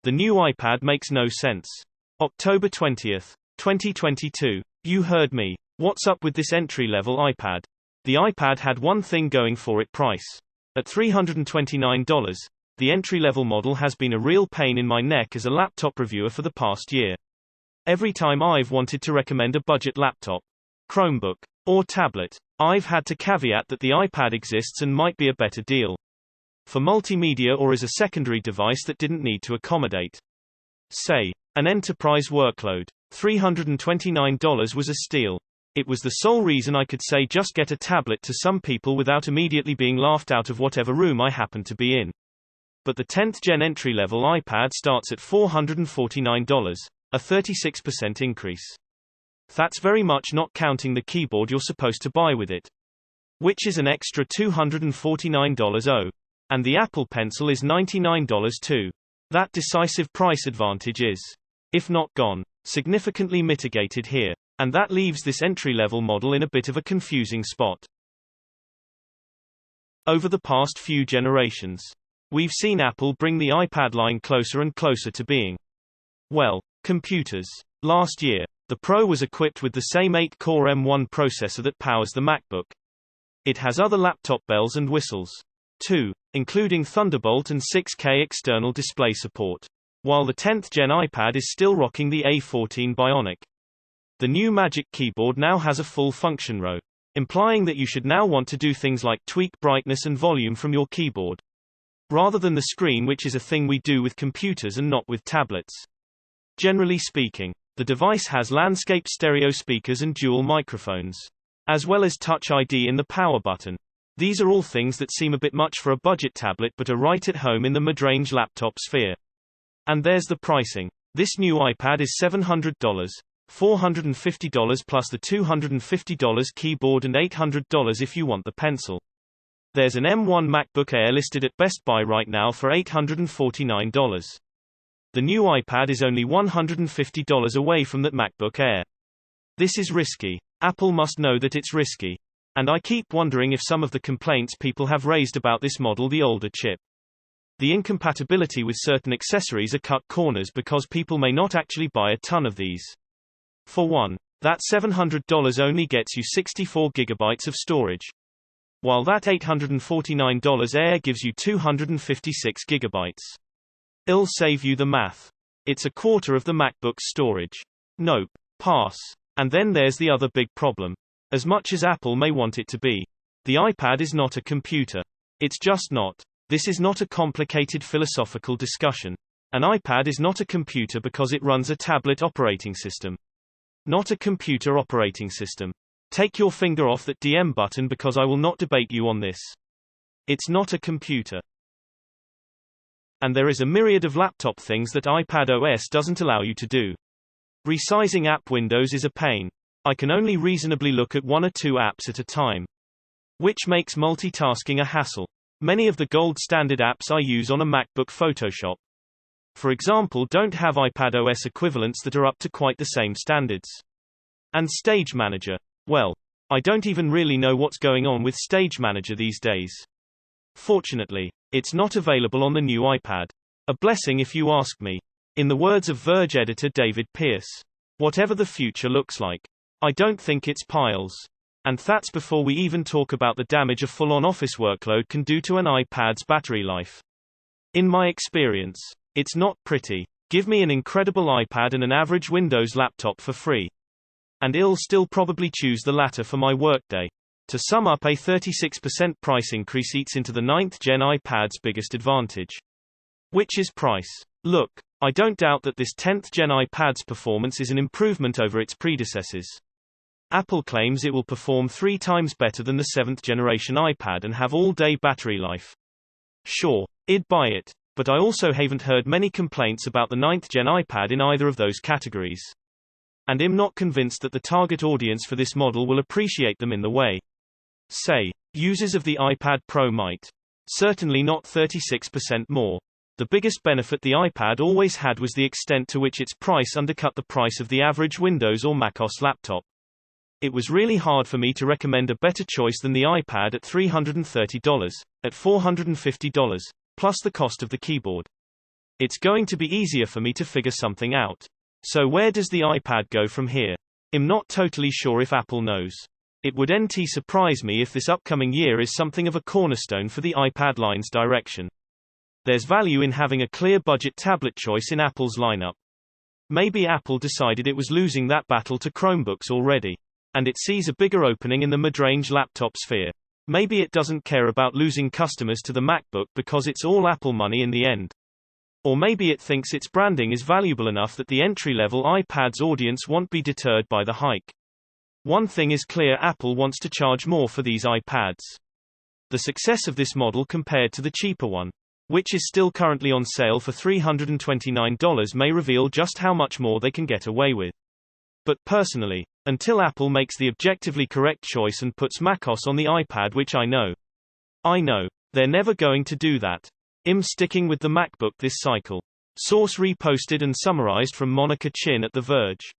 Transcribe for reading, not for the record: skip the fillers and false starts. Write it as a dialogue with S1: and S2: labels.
S1: The new iPad makes no sense. October 20, 2022. You heard me. What's up with this entry-level iPad? The iPad had one thing going for it: price. At $329, the entry-level model has been a real pain in my neck as a laptop reviewer for the past year. Every time I've wanted to recommend a budget laptop, Chromebook, or tablet, I've had to caveat that the iPad exists and might be a better deal. For multimedia or as a secondary device that didn't need to accommodate, say, an enterprise workload, $329 was a steal. It was the sole reason I could say just get a tablet to some people without immediately being laughed out of whatever room I happened to be in. But the 10th gen entry-level iPad starts at $449, a 36% increase. That's very much not counting the keyboard you're supposed to buy with it, which is an extra $249. Oh. And the Apple Pencil is $99 too. That decisive price advantage is, if not gone, significantly mitigated here. And that leaves this entry-level model in a bit of a confusing spot. Over the past few generations, we've seen Apple bring the iPad line closer and closer to being, well, computers. Last year, the Pro was equipped with the same 8-core M1 processor that powers the MacBook. It has other laptop bells and whistles, too, including Thunderbolt and 6K external display support, while the 10th gen iPad is still rocking the A14 Bionic. The new Magic Keyboard now has a full function row, implying that you should now want to do things like tweak brightness and volume from your keyboard, rather than the screen, which is a thing we do with computers and not with tablets. Generally speaking, the device has landscape stereo speakers and dual microphones, as well as Touch ID in the power button. These are all things that seem a bit much for a budget tablet but are right at home in the mid-range laptop sphere. And there's the pricing. This new iPad is $700, $450 plus the $250 keyboard and $800 if you want the pencil. There's an M1 MacBook Air listed at Best Buy right now for $849. The new iPad is only $150 away from that MacBook Air. This is risky. Apple must know that it's risky. And I keep wondering if some of the complaints people have raised about this model, the older chip, the incompatibility with certain accessories, are cut corners because people may not actually buy a ton of these. For one, that $700 only gets you 64 GB of storage, while that $849 Air gives you 256 GB. It'll save you the math. It's a quarter of the MacBook's storage. Nope. Pass. And then there's the other big problem. As much as Apple may want it to be, the iPad is not a computer. It's just not. This is not a complicated philosophical discussion. An iPad is not a computer because it runs a tablet operating system. Not a computer operating system. Take your finger off that DM button because I will not debate you on this. It's not a computer. And there is a myriad of laptop things that iPad OS doesn't allow you to do. Resizing app windows is a pain. I can only reasonably look at one or two apps at a time, which makes multitasking a hassle. Many of the gold standard apps I use on a MacBook, Photoshop, for example, don't have iPad OS equivalents that are up to quite the same standards. And Stage Manager, well, I don't even really know what's going on with Stage Manager these days. Fortunately, it's not available on the new iPad. A blessing if you ask me. In the words of Verge editor David Pierce, whatever the future looks like, I don't think it's piles. And that's before we even talk about the damage a full-on office workload can do to an iPad's battery life. In my experience, it's not pretty. Give me an incredible iPad and an average Windows laptop for free, and I'll still probably choose the latter for my workday. To sum up, a 36% price increase eats into the 9th gen iPad's biggest advantage, which is price. Look, I don't doubt that this 10th gen iPad's performance is an improvement over its predecessors. Apple claims it will perform 3 times better than the 7th generation iPad and have all-day battery life. Sure, I'd buy it, but I also haven't heard many complaints about the 9th gen iPad in either of those categories. And I'm not convinced that the target audience for this model will appreciate them in the way, say, users of the iPad Pro might. Certainly not 36% more. The biggest benefit the iPad always had was the extent to which its price undercut the price of the average Windows or macOS laptop. It was really hard for me to recommend a better choice than the iPad at $330, at $450, plus the cost of the keyboard. It's going to be easier for me to figure something out. So where does the iPad go from here? I'm not totally sure if Apple knows. It would surprise me if this upcoming year is something of a cornerstone for the iPad line's direction. There's value in having a clear budget tablet choice in Apple's lineup. Maybe Apple decided it was losing that battle to Chromebooks already. And it sees a bigger opening in the mid-range laptop sphere. Maybe it doesn't care about losing customers to the MacBook because it's all Apple money in the end. Or maybe it thinks its branding is valuable enough that the entry-level iPad's audience won't be deterred by the hike. One thing is clear: Apple wants to charge more for these iPads. The success of this model compared to the cheaper one, which is still currently on sale for $329, may reveal just how much more they can get away with. But personally, until Apple makes the objectively correct choice and puts macOS on the iPad, which I know they're never going to do that, I'm sticking with the MacBook this cycle. Source reposted and summarized from Monica Chin at The Verge.